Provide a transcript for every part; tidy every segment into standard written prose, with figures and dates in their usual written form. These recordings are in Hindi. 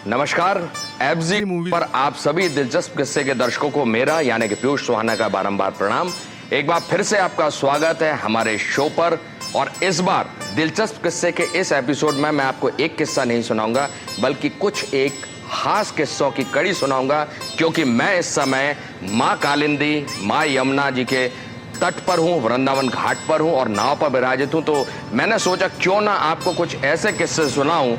नमस्कार। एफजी मूवी पर आप सभी दिलचस्प किस्से के दर्शकों को मेरा यानी कि पीयूष सुहाना का बारंबार प्रणाम। एक बार फिर से आपका स्वागत है हमारे शो पर। और इस बार दिलचस्प किस्से के इस एपिसोड में मैं आपको एक किस्सा नहीं सुनाऊंगा बल्कि कुछ एक खास किस्सों की कड़ी सुनाऊंगा, क्योंकि मैं इस समय माँ कालिंदी, माँ यमुना जी के तट पर हूँ, वृंदावन घाट पर हूँ और नाव पर विराजित हूँ। तो मैंने सोचा क्यों ना आपको कुछ ऐसे किस्से सुनाऊं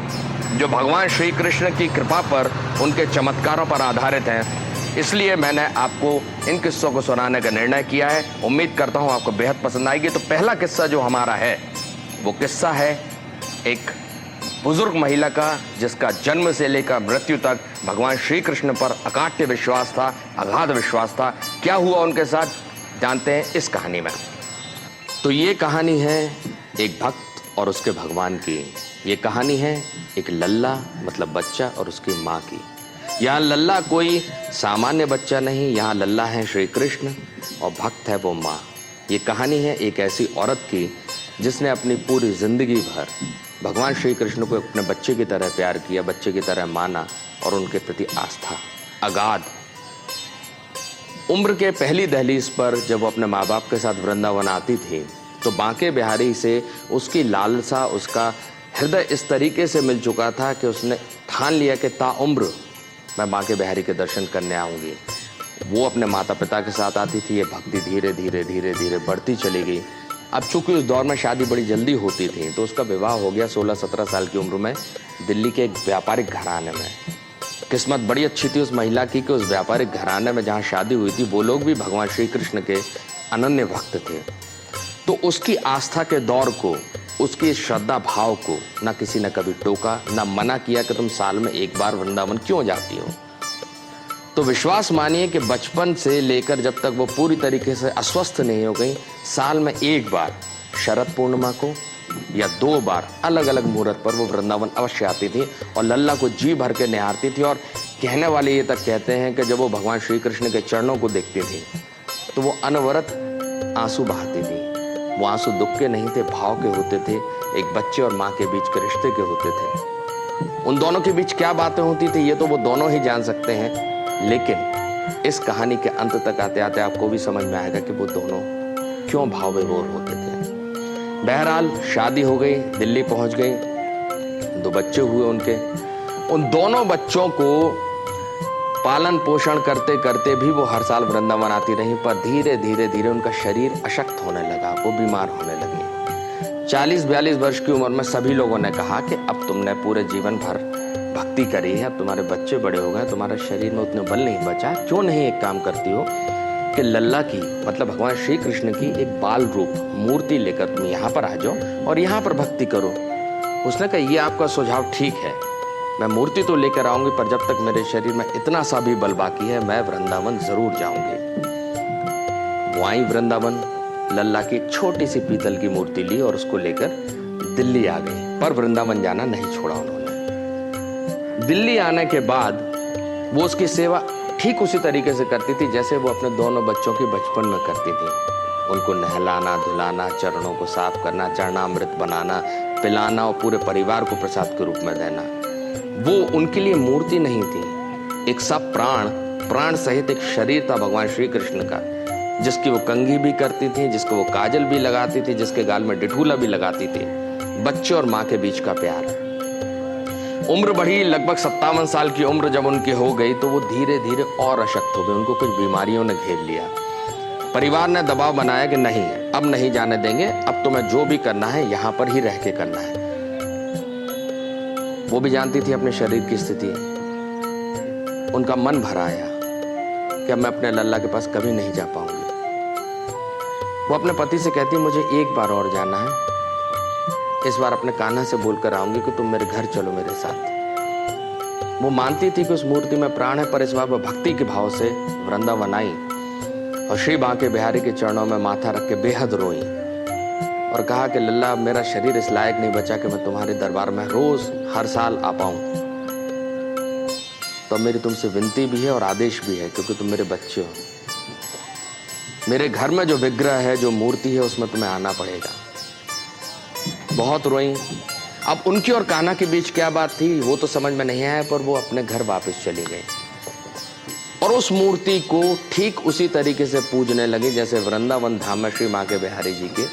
जो भगवान श्री कृष्ण की कृपा पर, उनके चमत्कारों पर आधारित हैं। इसलिए मैंने आपको इन किस्सों को सुनाने का निर्णय किया है। उम्मीद करता हूँ आपको बेहद पसंद आएगी। तो पहला किस्सा जो हमारा है वो किस्सा है एक बुजुर्ग महिला का, जिसका जन्म से लेकर मृत्यु तक भगवान श्री कृष्ण पर अकाट्य विश्वास था, अगाध विश्वास था। क्या हुआ उनके साथ जानते हैं इस कहानी में। तो ये कहानी है एक भक्त और उसके भगवान की। ये कहानी है एक लल्ला मतलब बच्चा और उसकी माँ की। यहाँ लल्ला कोई सामान्य बच्चा नहीं, यहाँ लल्ला है श्री कृष्ण और भक्त है वो माँ। ये कहानी है एक ऐसी औरत की जिसने अपनी पूरी जिंदगी भर भगवान श्री कृष्ण को अपने बच्चे की तरह प्यार किया, बच्चे की तरह माना और उनके प्रति आस्था अगाध। उम्र के पहली दहलीज पर जब वो अपने माँ बाप के साथ वृंदावन आती थी तो बांके बिहारी से उसकी लालसा, उसका हृदय इस तरीके से मिल चुका था कि उसने ठान लिया कि ताउम्र मैं बांके बिहारी के दर्शन करने आऊँगी। वो अपने माता पिता के साथ आती थी। ये भक्ति धीरे धीरे धीरे धीरे बढ़ती चली गई। अब चूंकि उस दौर में शादी बड़ी जल्दी होती थी तो उसका विवाह हो गया 16-17 साल की उम्र में दिल्ली के एक व्यापारिक घराने में। किस्मत बड़ी अच्छी थी उस महिला की कि उस व्यापारिक घराने में जहाँ शादी हुई थी वो लोग भी भगवान श्री कृष्ण के अनन्य भक्त थे। तो उसकी आस्था के दौर को, उसकी श्रद्धा भाव को ना किसी ने कभी टोका, ना मना किया कि तुम साल में एक बार वृंदावन क्यों जाती हो। तो विश्वास मानिए कि बचपन से लेकर जब तक वो पूरी तरीके से अस्वस्थ नहीं हो गई, साल में एक बार शरद पूर्णिमा को या 2 बार अलग अलग मुहूर्त पर वो वृंदावन अवश्य आती थी और लल्ला को जी भर के निहारती थी। और कहने वाले ये तक कहते हैं कि जब वो भगवान श्री कृष्ण के चरणों को देखती थी तो वो अनवरत आंसू बहाती थी। वो आंसू दुख के नहीं थे, भाव के होते थे, एक बच्चे और माँ के बीच के रिश्ते के होते थे। उन दोनों के बीच क्या बातें होती थी ये तो वो दोनों ही जान सकते हैं, लेकिन इस कहानी के अंत तक आते आते आपको भी समझ में आएगा कि वो दोनों क्यों भाव विभोर होते थे। बहरहाल शादी हो गई, दिल्ली पहुंच गई, 2 बच्चे हुए उनके। उन दोनों बच्चों को पालन पोषण करते करते भी वो हर साल वृंदावन आती रही, पर धीरे धीरे धीरे उनका शरीर अशक्त होने लगा, वो बीमार होने लगी। 40-42 वर्ष की उम्र में सभी लोगों ने कहा कि अब तुमने पूरे जीवन भर भक्ति करी है, अब तुम्हारे बच्चे बड़े हो गए, तुम्हारे शरीर में उतने बल नहीं बचा, क्यों नहीं एक काम करती हो कि लल्ला की मतलब भगवान श्री कृष्ण की एक बाल रूप मूर्ति लेकर तुम यहाँ पर आ जाओ और यहाँ पर भक्ति करो। उसने कहा ये आपका सुझाव ठीक है, मैं मूर्ति तो लेकर आऊंगी, पर जब तक मेरे शरीर में इतना सा भी बल बाकी है मैं वृंदावन जरूर जाऊंगी। वो आई वृंदावन, लल्ला की छोटी सी पीतल की मूर्ति ली और उसको लेकर दिल्ली आ गई, पर वृंदावन जाना नहीं छोड़ा उन्होंने। दिल्ली आने के बाद वो उसकी सेवा ठीक उसी तरीके से करती थी जैसे वो अपने दोनों बच्चों की बचपन में करती थी। उनको नहलाना, धुलाना, चरणों को साफ करना, चरणामृत बनाना, पिलाना और पूरे परिवार को प्रसाद के रूप में देना। वो उनके लिए मूर्ति नहीं थी, एक सब प्राण सहित एक शरीर था भगवान श्री कृष्ण का, जिसकी वो कंघी भी करती थी, जिसको वो काजल भी लगाती थी, जिसके गाल में डिठूला भी लगाती थी। बच्चे और माँ के बीच का प्यार। उम्र बढ़ी, लगभग 57 साल की उम्र जब उनकी हो गई तो वो धीरे धीरे और अशक्त हो गए। उनको कुछ बीमारियों ने घेर लिया। परिवार ने दबाव बनाया कि नहीं, अब नहीं जाने देंगे, अब तुम्हें जो भी करना है यहाँ पर ही रह के करना है। वो भी जानती थी अपने शरीर की स्थिति। उनका मन भर आया कि अब मैं अपने लल्ला के पास कभी नहीं जा पाऊंगी। वो अपने पति से कहती मुझे एक बार और जाना है, इस बार अपने कान्हा से बोलकर आऊंगी कि तुम मेरे घर चलो मेरे साथ। वो मानती थी कि उस मूर्ति में प्राण है, पर इस बार वो भक्ति के भाव से वृंदावन आई और श्री बांके बिहारी के चरणों में माथा रख के बेहद रोई और कहा कि लल्ला मेरा शरीर इस लायक नहीं बचा कि मैं तुम्हारे दरबार में रोज हर साल आ पाऊं। तो मेरी तुमसे विनती भी है और आदेश भी है, क्योंकि तुम मेरे बच्चे हो। मेरे घर में जो विग्रह है, जो मूर्ति है, उसमें तुम्हें आना पड़ेगा। बहुत रोई। अब उनकी और कान्हा के बीच क्या बात थी वो तो समझ में नहीं आया, पर वो अपने घर वापस चले गए और उस मूर्ति को ठीक उसी तरीके से पूजने लगे जैसे वृंदावन धाम में श्री माँ के बिहारी जी के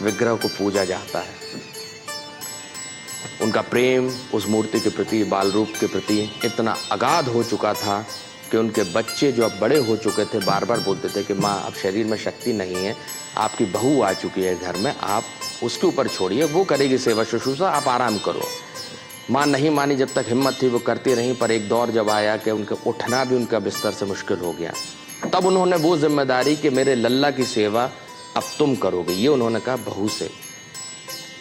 विग्रह को पूजा जाता है। उनका प्रेम उस मूर्ति के प्रति, बाल रूप के प्रति इतना अगाध हो चुका था कि उनके बच्चे जो अब बड़े हो चुके थे बार बार बोलते थे कि माँ अब शरीर में शक्ति नहीं है, आपकी बहू आ चुकी है घर में, आप उसके ऊपर छोड़िए, वो करेगी सेवा शुश्रूषा, आप आराम करो। माँ नहीं मानी, जब तक हिम्मत थी वो करती रहीं, पर एक दौर जब आया कि उनके उठना भी उनका बिस्तर से मुश्किल हो गया, तब उन्होंने वो जिम्मेदारी कि मेरे लल्ला की सेवा अब तुम करोगे, ये उन्होंने कहा बहू से।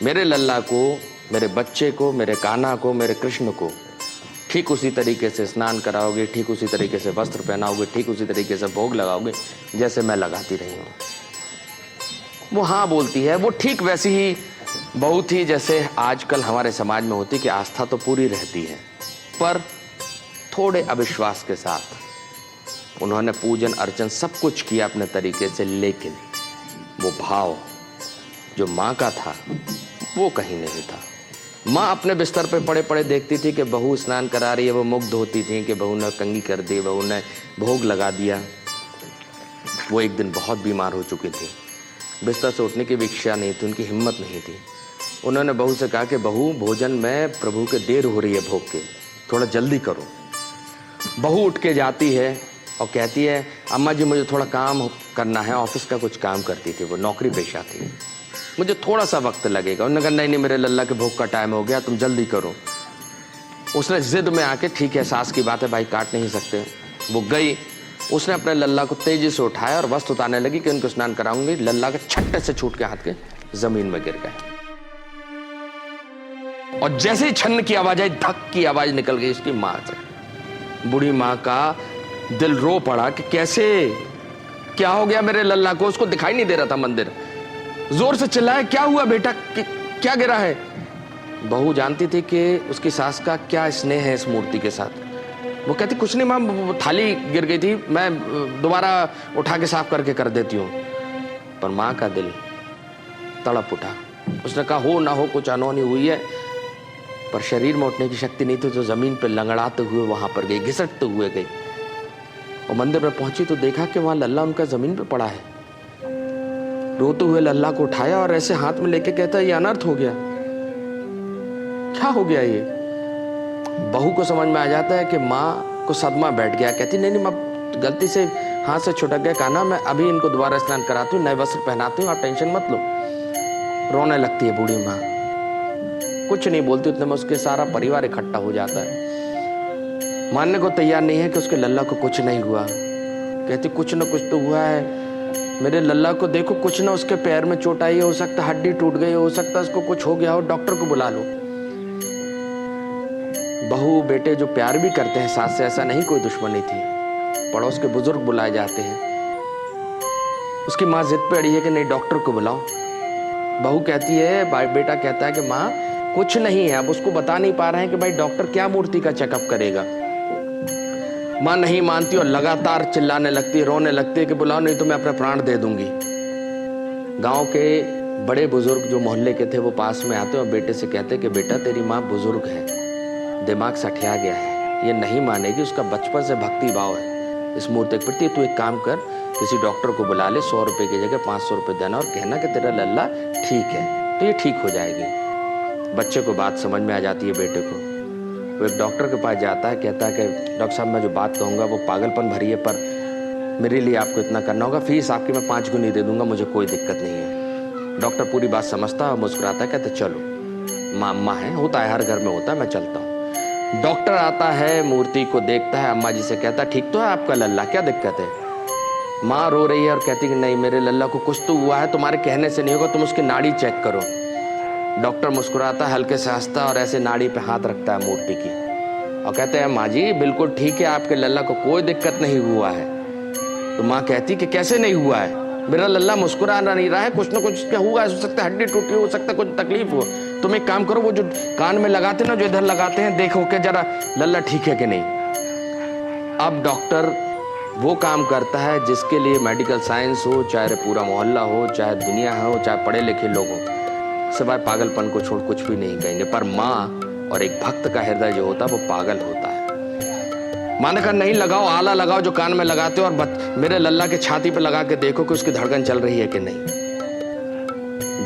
मेरे लल्ला को, मेरे बच्चे को, मेरे कान्हा को, मेरे कृष्ण को ठीक उसी तरीके से स्नान कराओगे, ठीक उसी तरीके से वस्त्र पहनाओगे, ठीक उसी तरीके से भोग लगाओगे जैसे मैं लगाती रही हूँ। वो हाँ बोलती है, वो ठीक वैसी ही बहू थी जैसे आजकल हमारे समाज में होती कि आस्था तो पूरी रहती है, पर थोड़े अविश्वास के साथ उन्होंने पूजन अर्चन सब कुछ किया अपने तरीके से, लेकिन वो भाव जो माँ का था वो कहीं नहीं था। माँ अपने बिस्तर पे पड़े पड़े देखती थी कि बहू स्नान करा रही है, वो मुग्ध होती थी कि बहू ने कंघी कर दी, बहू ने भोग लगा दिया। वो एक दिन बहुत बीमार हो चुकी थी, बिस्तर से उठने की भी इच्छा नहीं थी, उनकी हिम्मत नहीं थी। उन्होंने बहू से कहा कि बहू भोजन में प्रभु के देर हो रही है भोग के, थोड़ा जल्दी करो। बहू उठ के जाती है और कहती है अम्मा जी मुझे थोड़ा काम करना है, ऑफिस का कुछ काम करती थी, वो नौकरी पेशा थी, मुझे थोड़ा सा वक्त लगेगा। उन्होंने कहा नहीं नहीं मेरे लल्ला के भोग का टाइम हो गया, तुम जल्दी करो। उसने जिद में आके ठीक है सास की बात है भाई काट नहीं सकते, वो गई, उसने अपने लल्ला को तेजी से उठाया और वस्त्र उतारने लगी कि उनको स्नान कराऊंगी। लल्ला के छट्टे से छूट के हाथ के जमीन में गिर गए और जैसे ही छन्न की आवाज आई, धक की आवाज निकल गई उसकी मां से। बूढ़ी मां का दिल रो पड़ा कि कैसे, क्या हो गया मेरे लल्ला को, उसको दिखाई नहीं दे रहा था मंदिर। जोर से चिल्लाया क्या हुआ बेटा, क्या गिरा है। बहू जानती थी कि उसकी सास का क्या स्नेह है इस मूर्ति के साथ। वो कहती कुछ नहीं मां, थाली गिर गई थी, मैं दोबारा उठा के साफ करके कर देती हूँ। पर मां का दिल तड़प उठा। उसने कहा हो ना हो कुछ अनहोनी हुई है, पर शरीर में उठने की शक्ति नहीं थी, तो जमीन पर लंगड़ाते हुए वहां पर गई, घिसटते हुए गई और मंदिर में पहुंची तो देखा कि वहां लल्ला उनका जमीन पे पड़ा है। रोते हुए लल्ला को उठाया और ऐसे हाथ में लेके कहता ये अनर्थ हो गया, क्या हो गया ये। बहू को समझ में आ जाता है कि माँ को सदमा बैठ गया। कहती नहीं नहीं माँ गलती से हाथ से छुटक गया कान्हा, मैं अभी इनको दोबारा स्नान कराती हूँ, नए वस्त्र पहनाती हूँ, आप टेंशन मत लो। रोने लगती है बूढ़ी माँ, कुछ नहीं बोलती, उतने में उसके सारा परिवार इकट्ठा हो जाता है। मानने को तैयार नहीं है कि उसके लल्ला को कुछ नहीं हुआ। कहती कुछ न कुछ तो हुआ है, मेरे लल्ला को देखो, कुछ ना उसके पैर में चोट आई, हो सकता हड्डी टूट गई, हो सकता उसको कुछ हो गया हो, डॉक्टर को बुला लो। बहू बेटे जो प्यार भी करते हैं सास से, ऐसा नहीं कोई दुश्मनी थी, पड़ोस के बुजुर्ग बुलाए जाते हैं। उसकी माँ जिद पे अड़ी है कि नहीं डॉक्टर को बुलाओ। बहू कहती है, भाई बेटा कहता है कि माँ कुछ नहीं है, अब उसको बता नहीं पा रहे हैं कि भाई डॉक्टर क्या मूर्ति का चेकअप करेगा। माँ नहीं मानती और लगातार चिल्लाने लगती है, रोने लगती है कि बुलाओ नहीं तो मैं अपने प्राण दे दूंगी। गांव के बड़े बुजुर्ग जो मोहल्ले के थे वो पास में आते और बेटे से कहते कि बेटा तेरी माँ बुजुर्ग है, दिमाग सठिया गया है, ये नहीं मानेगी, उसका बचपन से भक्ति भाव है इस मूर्ति के प्रति, तू एक काम कर किसी डॉक्टर को बुला ले, 100 रुपए की जगह 500 रुपए देना और कहना कि तेरा लल्ला ठीक है, तो ये ठीक हो जाएगी। बच्चे को बात समझ में आ जाती है बेटे को। वो एक डॉक्टर के पास जाता है, कहता है कि डॉक्टर साहब मैं जो बात कहूँगा वो पागलपन भरी है, पर मेरे लिए आपको इतना करना होगा, फीस आपकी मैं 5 गुनी दे दूंगा, मुझे कोई दिक्कत नहीं है। डॉक्टर पूरी बात समझता है और मुस्कुराता है, कहते चलो माँ अम्मा है, होता है हर घर में होता है, मैं चलता हूँ। डॉक्टर आता है, मूर्ति को देखता है, अम्मा जी से कहता है ठीक तो है आपका लल्ला, क्या दिक्कत है। माँ रो रही है और कहती कि नहीं मेरे लल्ला को कुछ तो हुआ है, तुम्हारे कहने से नहीं होगा, तुम उसकी नाड़ी चेक करो। डॉक्टर मुस्कुराता है, हल्के से हंसता और ऐसे नाड़ी पे हाथ रखता है मूर्ति की और कहते हैं माँ जी बिल्कुल ठीक है, आपके लल्ला को कोई दिक्कत नहीं हुआ है। तो माँ कहती कि कैसे नहीं हुआ है, मेरा लल्ला मुस्कुरा नहीं रहा है, कुछ ना कुछ क्या हुआ है, हो सकता है हड्डी टूटी हो सकता है कुछ तकलीफ हो। तुम एक काम करो, वो जो कान में लगाते ना, जो इधर लगाते हैं, देखो कि जरा लल्ला ठीक है कि नहीं। अब डॉक्टर वो काम करता है जिसके लिए मेडिकल साइंस हो, चाहे पूरा मोहल्ला हो, चाहे दुनिया हो, चाहे पढ़े लिखे लोग हो, सिवाय पागलपन को छोड़ कुछ भी नहीं कहेंगे। पर माँ और एक भक्त का हृदय जो होता है वो पागल होता है। माँ ने कहा नहीं लगाओ, आला लगाओ जो कान में लगाते हो, और मेरे लल्ला के छाती पे लगा के देखो कि उसकी धड़कन चल रही है कि नहीं।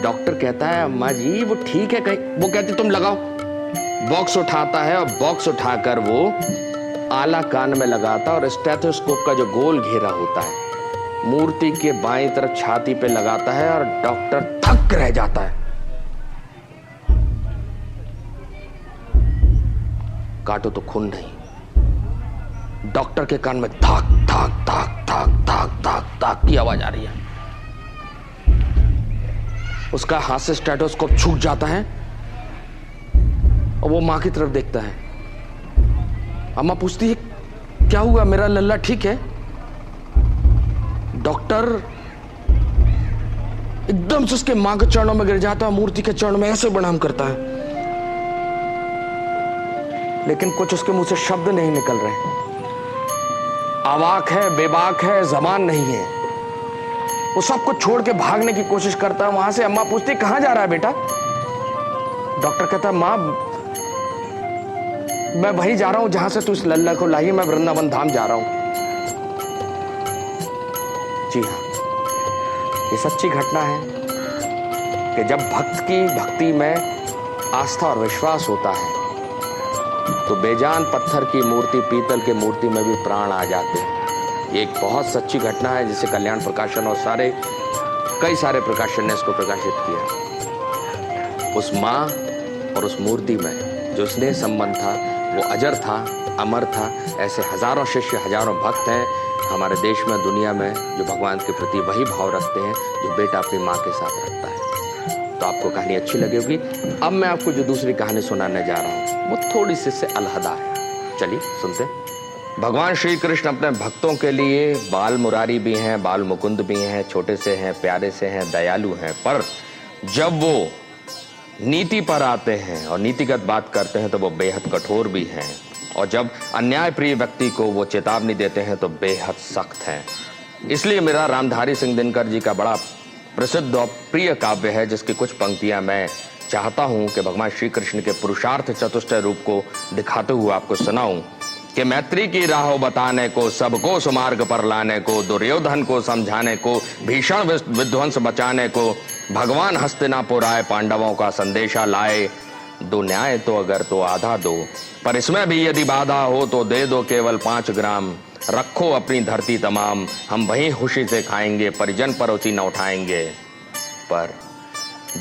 डॉक्टर कहता है अम्मा जी वो ठीक है कहीं, वो कहती तुम लगाओ। बॉक्स उठाता है और बॉक्स उठाकर वो आला कान में लगाता और स्टेथोस्कोप का जो गोल घेरा होता है मूर्ति के बाईं तरफ छाती पे लगाता है और डॉक्टर थक रह जाता है। काटो तो खून नहीं। डॉक्टर के कान में धाक धाक धाक धाक धाक धाक धाक की आवाज आ रही है। उसका हाथ से स्टेथोस्कोप छूट जाता है और वो मां की तरफ देखता है। अम्मा पूछती है क्या हुआ, मेरा लल्ला ठीक है? डॉक्टर एकदम से उसके मां के चरणों में गिर जाता है, मूर्ति के चरणों में ऐसे प्रणाम करता है, लेकिन कुछ उसके मुंह से शब्द नहीं निकल रहे। अवाक है, बेबाक है, जबान नहीं है। वो सब कुछ छोड़ के भागने की कोशिश करता है वहां से। अम्मा पूछती कहां जा रहा है बेटा? डॉक्टर कहता है मां मैं वहीं जा रहा हूं जहां से तू इस लल्ला को लाई, मैं वृंदावन धाम जा रहा हूं। जी हाँ, ये सच्ची घटना है कि जब भक्त की भक्ति में आस्था और विश्वास होता है तो बेजान पत्थर की मूर्ति, पीतल की मूर्ति में भी प्राण आ जाते हैं। ये एक बहुत सच्ची घटना है जिसे कल्याण प्रकाशन और कई सारे प्रकाशन ने इसको प्रकाशित किया। उस माँ और उस मूर्ति में जो स्नेह संबंध था वो अजर था, अमर था। ऐसे हजारों शिष्य, हजारों भक्त हैं हमारे देश में, दुनिया में, जो भगवान के प्रति वही भाव रखते हैं जो बेटा अपनी माँ के साथ रखता है। तो आपको कहानी अच्छी लगी होगी। अब मैं आपको जो दूसरी कहानी सुनाने जा रहा हूँ वो थोड़ी सी से अलहदा है। चलिए सुनते। भगवान श्री कृष्ण अपने भक्तों के लिए बाल मुरारी भी हैं, बाल मुकुंद भी हैं, छोटे से हैं, प्यारे से हैं, दयालु हैं। पर जब वो नीति पर आते हैं और नीतिगत बात करते हैं तो वो बेहद कठोर भी हैं, और जब अन्याय प्रिय व्यक्ति को वो चेतावनी देते हैं तो बेहद सख्त हैं। इसलिए मेरा रामधारी सिंह दिनकर जी का बड़ा प्रसिद्ध और प्रिय काव्य है जिसकी कुछ पंक्तियां मैं चाहता हूं कि भगवान श्री कृष्ण के पुरुषार्थ चतुष्टय रूप को दिखाते हुए आपको सुनाऊं कि मैत्री की राह बताने को, सबको सुमार्ग पर लाने को, दुर्योधन को समझाने को, भीषण विध्वंस बचाने को, भगवान हस्तिनापुर आए, पांडवों का संदेशा लाए। दो न्याय तो अगर तो आधा दो, पर इसमें भी यदि बाधा हो तो दे दो केवल 5 ग्राम। रखो अपनी धरती तमाम, हम वहीं खुशी से खाएंगे, परिजन पर उसी न उठाएंगे। पर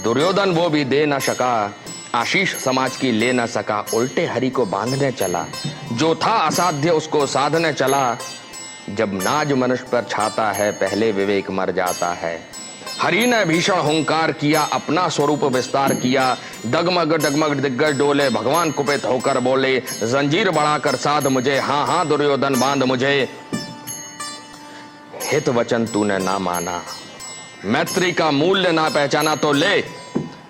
दुर्योधन वो भी दे न सका, आशीष समाज की ले न सका, उल्टे हरि को बांधने चला, जो था असाध्य उसको साधने चला। जब नाज मनुष्य पर छाता है, पहले विवेक मर जाता है। हरि ने भीषण हुंकार किया, अपना स्वरूप विस्तार किया, डगमग डगमग दिग्गज डोले, भगवान कुपित होकर बोले, जंजीर बढ़ाकर साध मुझे, हाँ हाँ दुर्योधन बांध मुझे। हित वचन तूने ना माना, मैत्री का मूल्य ना पहचाना, तो ले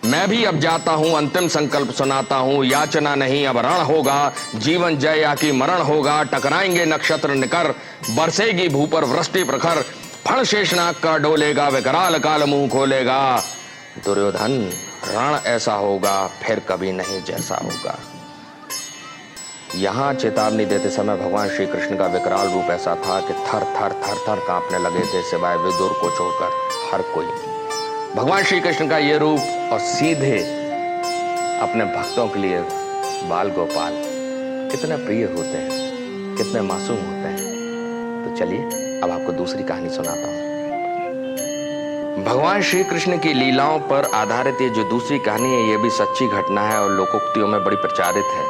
मैं भी अब जाता हूं, अंतिम संकल्प सुनाता हूं। याचना नहीं अब रण होगा, जीवन जय या कि मरण होगा। टकराएंगे नक्षत्र निकर, बरसेगी भू पर वृष्टि प्रखर, फण शेषनाग का डोलेगा, विकराल काल मुंह खोलेगा। दुर्योधन रण ऐसा होगा फिर कभी नहीं जैसा होगा। यहां चेतावनी देते समय भगवान श्री कृष्ण का विकराल रूप ऐसा था कि थर थर थर थर कांपने लगे थे, सिवाय विदुर को छोड़कर हर कोई। भगवान श्री कृष्ण का ये रूप और सीधे अपने भक्तों के लिए बाल गोपाल कितने प्रिय होते हैं, कितने मासूम होते हैं। तो चलिए अब आपको दूसरी कहानी सुनाता हूं। भगवान श्री कृष्ण की लीलाओं पर आधारित ये जो दूसरी कहानी है ये भी सच्ची घटना है और लोकोक्तियों में बड़ी प्रचारित है।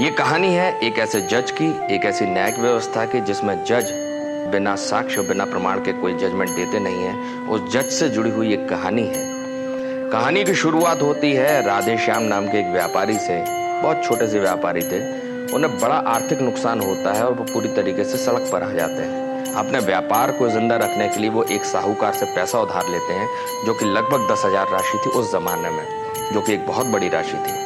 ये कहानी है एक ऐसे जज की, एक ऐसी न्यायिक व्यवस्था की जिसमें जज बिना साक्ष्य, बिना प्रमाण के कोई जजमेंट देते नहीं है। उस जज से जुड़ी हुई एक कहानी है। कहानी की शुरुआत होती है राधे श्याम नाम के एक व्यापारी से। बहुत छोटे से व्यापारी थे, उन्हें बड़ा आर्थिक नुकसान होता है और वो पूरी तरीके से सड़क पर आ जाते हैं। अपने व्यापार को जिंदा रखने के लिए वो एक साहूकार से पैसा उधार लेते हैं, जो कि लगभग 10,000 राशि थी उस जमाने में, जो कि एक बहुत बड़ी राशि थी।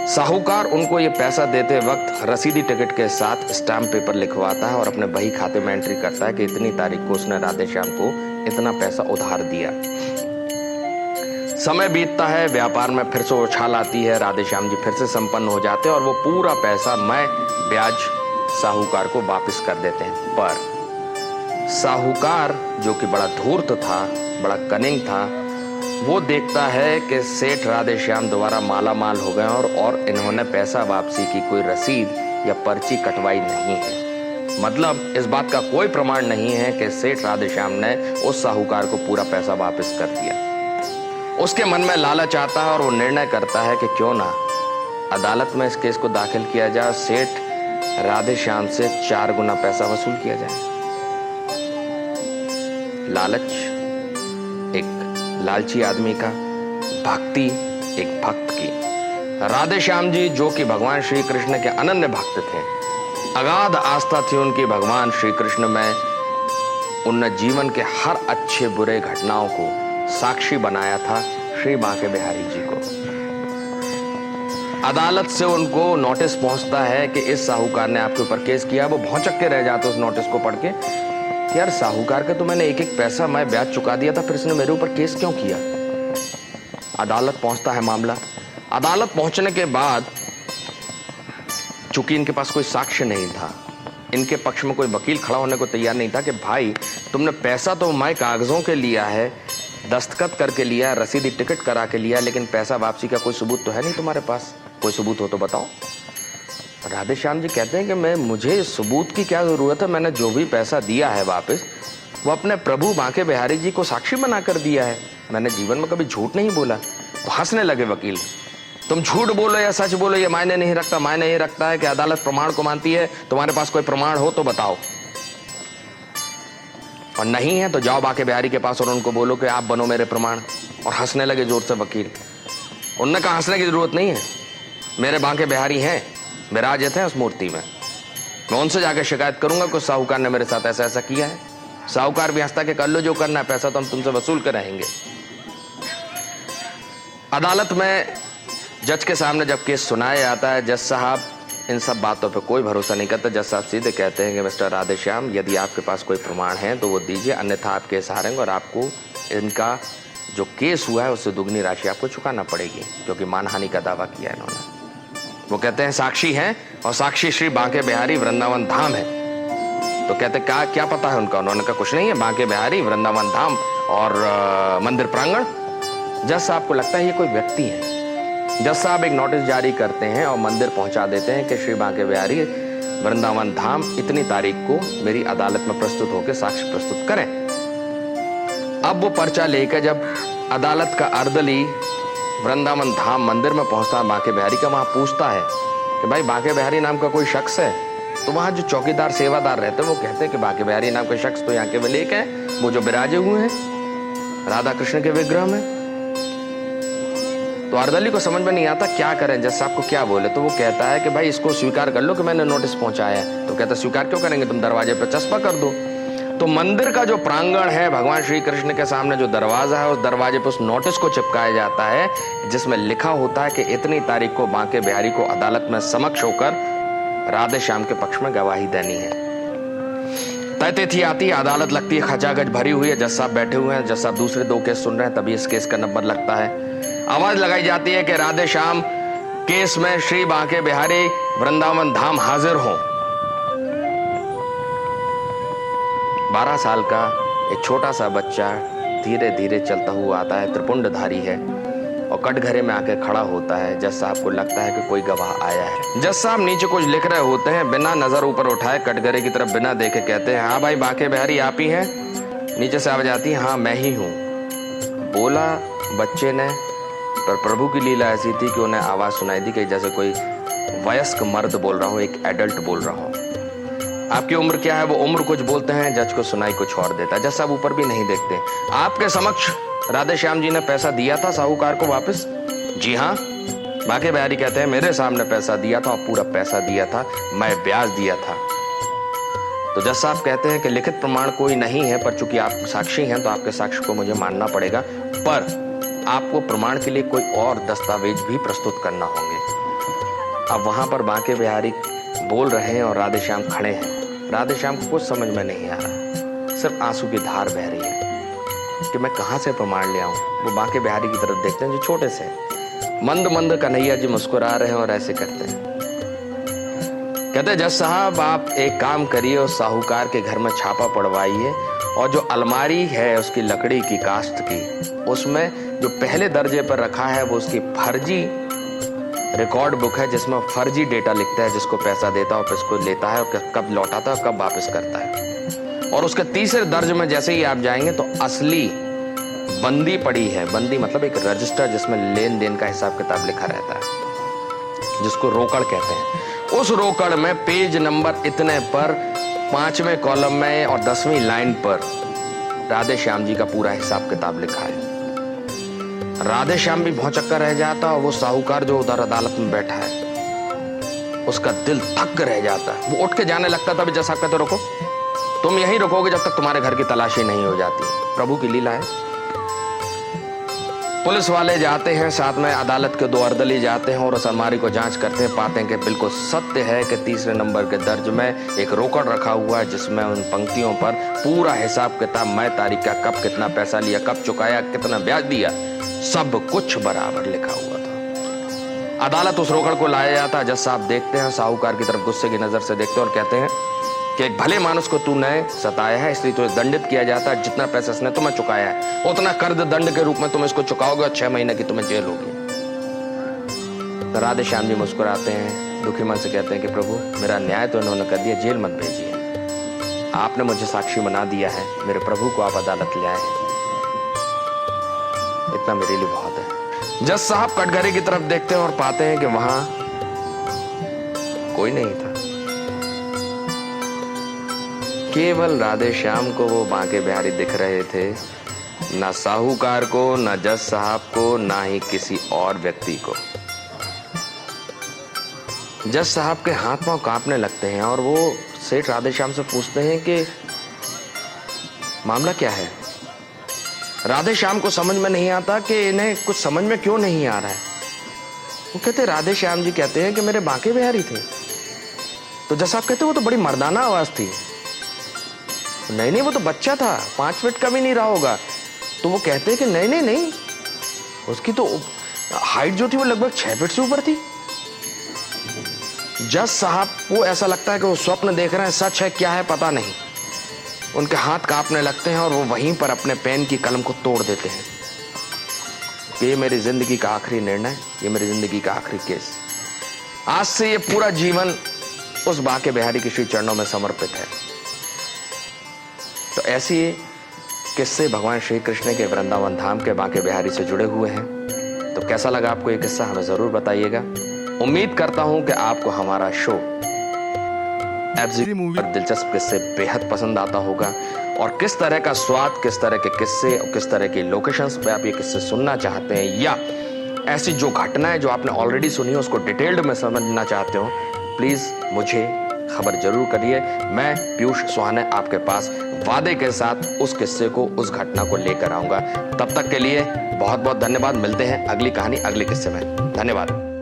साहूकार उनको ये पैसा देते वक्त रसीदी टिकट के साथ स्टैम्प पेपर लिखवाता है और अपने बही खाते में एंट्री करता है कि इतनी तारीख को उसने राधे श्याम को इतना पैसा उधार दिया। समय बीतता है, व्यापार में फिर से उछाल आती है, राधे श्याम जी फिर से संपन्न हो जाते हैं और वो पूरा पैसा मैं ब्याज साहूकार को वापस कर देते हैं। पर साहूकार जो कि बड़ा धूर्त था, बड़ा कनिंग था, वो देखता है कि सेठ राधे श्याम दोबारा माला माल हो गए और इन्होंने पैसा वापसी की कोई रसीद या पर्ची कटवाई नहीं है। मतलब इस बात का कोई प्रमाण नहीं है कि सेठ राधे श्याम ने उस साहूकार को पूरा पैसा वापस कर दिया। उसके मन में लालच आता है और वो निर्णय करता है कि क्यों ना अदालत में इस केस को दाखिल किया जाए, सेठ राधे श्याम से 4 गुना पैसा वसूल किया जाए। लालच एक लालची आदमी का, भक्ति एक भक्त की। राधे श्याम जी जो कि भगवान श्री कृष्ण के अनन्य भक्त थे, अगाध आस्था थी उनकी भगवान श्री कृष्ण में, उनने जीवन के हर अच्छे बुरे घटनाओं को साक्षी बनाया था श्री बांके बिहारी जी को। अदालत से उनको नोटिस पहुंचता है कि इस साहूकार ने आपके ऊपर केस किया। वो भौंचक के रह जाते उस नोटिस को पढ़ के कि यार साहूकार का तो मैंने एक एक पैसा मैं ब्याज चुका दिया था, फिर इसने मेरे ऊपर केस क्यों किया। अदालत पहुंचता है मामला। अदालत पहुंचने के बाद चूंकि इनके पास कोई साक्ष्य नहीं था, इनके पक्ष में कोई वकील खड़ा होने को तैयार नहीं था कि भाई तुमने पैसा तो मैं कागजों के लिया है, दस्तखत करके लिया, रसीदी टिकट करा के लिया, लेकिन पैसा वापसी का कोई सबूत तो है नहीं तुम्हारे पास, कोई सबूत हो तो बताओ। राधे श्याम जी कहते हैं कि मुझे सबूत की क्या जरूरत है, मैंने जो भी पैसा दिया है वापस वो अपने प्रभु बांके बिहारी जी को साक्षी बनाकर दिया है, मैंने जीवन में कभी झूठ नहीं बोला। तो हंसने लगे वकील, तुम झूठ बोलो या सच बोलो ये मायने नहीं रखता, मायने ये रखता है कि अदालत प्रमाण को मानती है, तुम्हारे पास कोई प्रमाण हो तो बताओ, और नहीं है तो जाओ बांके बिहारी के पास और उनको बोलो कि आप बनो मेरे प्रमाण। और हंसने लगे जोर से वकील। उनने कहा हंसने की जरूरत नहीं है, मेरे बांके बिहारी हैं, विराजित हैं उस मूर्ति में, मैं उनसे जाकर शिकायत करूंगा कि साहूकार ने मेरे साथ ऐसा ऐसा किया है। साहूकार भी हंसता कि कर लो जो करना है, पैसा तो हम तुमसे वसूल कर रहेंगे। अदालत में जज के सामने जब केस सुनाया जाता है, जज साहब इन सब बातों पे कोई भरोसा नहीं करते। जज साहब सीधे कहते हैं कि मिस्टर राधे श्याम, यदि आपके पास कोई प्रमाण है तो वो दीजिए, अन्यथा आप केस हारेंगे और आपको इनका जो केस हुआ है उससे दुगनी राशि आपको चुकाना पड़ेगी, क्योंकि मानहानि का दावा किया है इन्होंने। वो कहते हैं साक्षी हैं और साक्षी श्री बांके बिहारी वृंदावन धाम है। तो कहते क्या पता है उनका, उन्होंने कहा कुछ नहीं है, बांके बिहारी वृंदावन धाम और मंदिर प्रांगण। जज साहब को लगता है ये कोई व्यक्ति है। जज साहब एक नोटिस जारी करते हैं और मंदिर पहुंचा देते हैं कि श्री बांके बिहारी वृंदावन धाम इतनी तारीख को मेरी अदालत में प्रस्तुत होकर साक्ष्य प्रस्तुत करें। अब वो पर्चा लेकर जब अदालत का अर्दली वृंदावन धाम मंदिर में पहुंचता है बांके बिहारी का, वहां पूछता है कि भाई बांके बिहारी नाम का कोई शख्स है। तो वहां जो चौकीदार सेवादार रहते हैं वो कहते हैं कि बांके बिहारी नाम का शख्स तो यहाँ केवल एक है, वो जो विराजे हुए हैं राधा कृष्ण के विग्रह में। तो अर्दली को समझ में नहीं आता क्या करें, जज साहब को क्या बोले। तो वो कहता है कि भाई इसको स्वीकार कर लो कि मैंने नोटिस पहुंचाया है। तो कहता स्वीकार क्यों करेंगे, तुम दरवाजे पर चस्पा कर दो। तो मंदिर का जो प्रांगण है, भगवान श्री कृष्ण के सामने जो दरवाजा है, उस दरवाजे पर उस नोटिस को चिपकाया जाता है जिसमें लिखा होता है कि इतनी तारीख को बांके बिहारी को अदालत में समक्ष होकर राधे श्याम के पक्ष में गवाही देनी है। तय तिथि आती है, अदालत लगती है, खचाखच भरी हुई है, जज साहब बैठे हुए हैं, जज साहब दूसरे 2 केस सुन रहे हैं। तभी इस केस का नंबर लगता है। आवाज लगाई जाती है कि राधे श्याम केस में श्री बांके बिहारी वृंदावन धाम हाजिर हो। 12 साल का एक छोटा सा बच्चा धीरे धीरे चलता हुआ आता है, त्रिपुंडधारी है और कटघरे में आके खड़ा होता है। जज साहब को लगता है कि कोई गवाह आया है। जज साहब नीचे कुछ लिख रहे होते हैं, बिना नजर ऊपर उठाए कटघरे की तरफ बिना देखे कहते हैं हाँ भाई बांके बिहारी आप ही हैं। नीचे से आवाज आती है हाँ मैं ही हूँ। बोला बच्चे ने, पर प्रभु की लीला ऐसी थी कि उन्हें आवाज सुनाई दी कि जैसे कोई वयस्क मर्द बोल रहा हो, एक एडल्ट बोल रहा हो। आपकी उम्र क्या है, वो उम्र कुछ बोलते हैं, जज को सुनाई कुछ और देता है। जज साहब ऊपर भी नहीं देखते। आपके समक्ष राधे श्याम जी ने पैसा दिया था साहूकार को वापस? जी हाँ। बांके बिहारी कहते हैं मेरे सामने पैसा दिया था और पूरा पैसा दिया था, मैं ब्याज दिया था। तो जज साहब कहते हैं कि लिखित प्रमाण कोई नहीं है, पर चूंकि आप साक्षी हैं तो आपके साक्ष्य को मुझे मानना पड़ेगा, पर आपको प्रमाण के लिए कोई और दस्तावेज भी प्रस्तुत करना होंगे। अब वहां पर बांके बिहारी बोल रहे हैं और राधे श्याम खड़े हैं। राधे श्याम को कुछ समझ में नहीं आ रहा, सिर्फ आंसू की धार बह रही है। कि मैं कहाँ से प्रमाण ले आऊं। वो बांके बिहारी की तरफ देखते हैं जो छोटे से। मंद मंद कन्हैया जी मुस्कुरा रहे हैं और ऐसे करते हैं, कहते हैं जज साहब आप एक काम करिए, उस साहूकार के घर में छापा पड़वाइए और जो अलमारी है उसकी लकड़ी की कास्ट की, उसमें जो पहले दर्जे पर रखा है वो उसकी फर्जी रिकॉर्ड बुक है जिसमें फर्जी डेटा लिखता है, जिसको पैसा देता है और किसको लेता है और कब लौटाता है और कब वापस करता है। और उसके तीसरे दर्ज में जैसे ही आप जाएंगे तो असली बंदी पड़ी है। बंदी मतलब एक रजिस्टर जिसमें लेन देन का हिसाब किताब लिखा रहता है, जिसको रोकड़ कहते हैं। उस रोकड़ में पेज नंबर इतने पर 5वें कॉलम में और 10वीं लाइन पर राधे श्याम जी का पूरा हिसाब किताब लिखा है। राधे श्याम भी भौचक्का रह जाता और वो साहूकार जो उधर अदालत में बैठा है उसका दिल थक रह जाता है। वो उठ के जाने लगता था, जैसा कहते रुको, तुम यहीं रुकोगे जब तक तुम्हारे घर की तलाशी नहीं हो जाती। प्रभु की लीला है। पुलिस वाले जाते हैं, साथ में अदालत के 2 अर्दली जाते हैं और उस अलमारी को जांच करते हैं। पाते हैं कि बिल्कुल सत्य है कि तीसरे नंबर के दर्ज में एक रोकड़ रखा हुआ है जिसमें उन पंक्तियों पर पूरा हिसाब किताब, मैं तारीख का, कब कितना पैसा लिया, कब चुकाया, कितना ब्याज दिया, सब कुछ बराबर लिखा हुआ था। अदालत उस रोकड़ को लाया जाता है। जज साहब देखते हैं, साहूकार की तरफ गुस्से की नजर से देखते हैं और कहते हैं कि एक भले मानुस को तूने सताया है, इसलिए तुझे दंडित किया जाता है। जितना पैसा इसने तुम्हें चुकाया है उतना कर्ज दंड के रूप में तुम इसको चुकाओगे और 6 महीने की तुम्हें जेल होगी। तो राधे श्याम जी मुस्कुराते हैं, दुखी मन से कहते हैं कि प्रभु मेरा न्याय तो इन्होंने कर दिया, जेल मत भेजिए। आपने मुझे साक्षी बना दिया है, मेरे प्रभु को आप अदालत ले आए, इतना मेरे लिए बहुत है। जज साहब कटघरे की तरफ देखते हैं और पाते हैं कि वहां कोई नहीं था। केवल राधे श्याम को वो बांके बिहारी दिख रहे थे, ना साहूकार को, ना जज साहब को, ना ही किसी और व्यक्ति को। जज साहब के हाथ पांव कांपने लगते हैं और वो सेठ राधे श्याम से पूछते हैं कि मामला क्या है। राधे श्याम को समझ में नहीं आता कि इन्हें कुछ समझ में क्यों नहीं आ रहा है। वो कहते राधे श्याम जी कहते हैं कि मेरे बांके बिहारी थे। तो जज साहब कहते वो तो बड़ी मर्दाना आवाज थी। नहीं, वो तो बच्चा था, 5 फीट का भी नहीं रहा होगा। तो वो कहते हैं कि नहीं, उसकी तो हाइट जो थी वो लगभग 6 फीट से ऊपर थी। जज साहब को ऐसा लगता है कि वो स्वप्न देख रहे हैं, सच है क्या है पता नहीं। उनके हाथ कांपने लगते हैं और वो वहीं पर अपने पेन की कलम को तोड़ देते हैं। ये मेरी जिंदगी का आखिरी निर्णय, ये मेरी जिंदगी का आखिरी केस। आज से ये पूरा जीवन उस बांके बिहारी के श्री चरणों में समर्पित है। तो ऐसी किस्से भगवान श्री कृष्ण के वृंदावन धाम के बांके बिहारी से जुड़े हुए हैं। तो कैसा लगा आपको ये किस्सा, हमें जरूर बताइएगा। उम्मीद करता हूं कि आपको हमारा शो और दिलचस्प किस्से बेहद पसंद आता होगा और किस तरह का स्वाद, किस तरह के किस्से और किस तरह की लोकेशंस पे आप ये किस्से सुनना चाहते हैं या ऐसी जो घटनाएं जो आपने ऑलरेडी सुनी है उसको डिटेल्ड में समझना चाहते हो, प्लीज मुझे खबर जरूर करिए। मैं पीयूष सुहाने आपके पास वादे के साथ उस किस्से को, उस घटना को लेकर आऊंगा। तब तक के लिए बहुत बहुत धन्यवाद। मिलते हैं अगली कहानी, अगले किस्से में। धन्यवाद।